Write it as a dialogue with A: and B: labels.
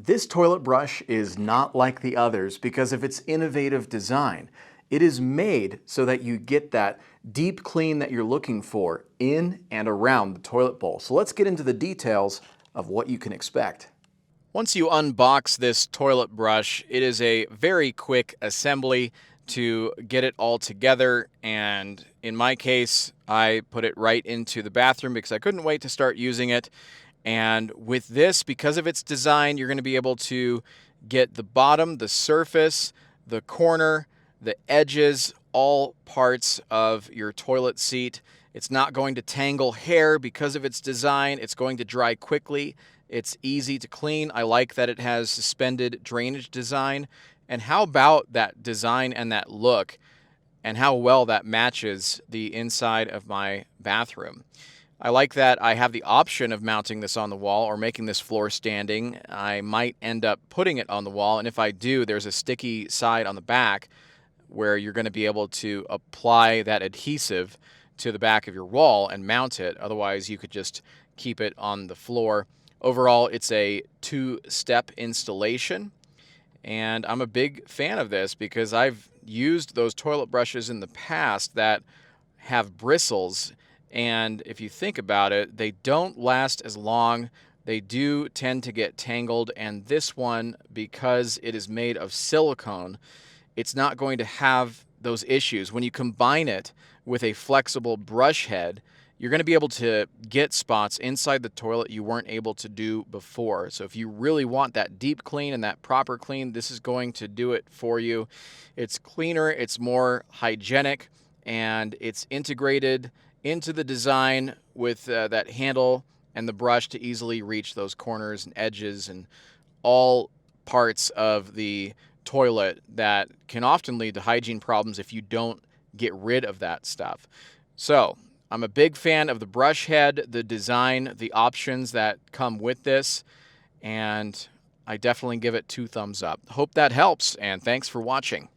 A: This toilet brush is not like the others because of its innovative design. It is made so that you get that deep clean that you're looking for in and around the toilet bowl. So let's get into the details of what you can expect. Once you unbox this toilet brush, it is a very quick assembly to get it all together, and in my case, I put it right into the bathroom because I couldn't wait to start using it. And with this, because of its design, you're going to be able to get the bottom, the surface, the corner, the edges, all parts of your toilet seat. It's not going to tangle hair because of its design. It's going to dry quickly. It's easy to clean. I like that it has suspended drainage design. And how about that design and that look and how well that matches the inside of my bathroom? I like that I have the option of mounting this on the wall or making this floor standing. I might end up putting it on the wall, and if I do, there's a sticky side on the back where you're going to be able to apply that adhesive to the back of your wall and mount it. Otherwise, you could just keep it on the floor. Overall, it's a two-step installation, and I'm a big fan of this because I've used those toilet brushes in the past that have bristles. And if you think about it, they don't last as long. They do tend to get tangled. And this one, because it is made of silicone, it's not going to have those issues. When you combine it with a flexible brush head, you're going to be able to get spots inside the toilet you weren't able to do before. So if you really want that deep clean and that proper clean, this is going to do it for you. It's cleaner, it's more hygienic, and it's integrated into the design with that handle and the brush to easily reach those corners and edges and all parts of the toilet that can often lead to hygiene problems if you don't get rid of that stuff. So I'm a big fan of the brush head, the design, the options that come with this, and I definitely give it 2 thumbs up. Hope that helps, and thanks for watching.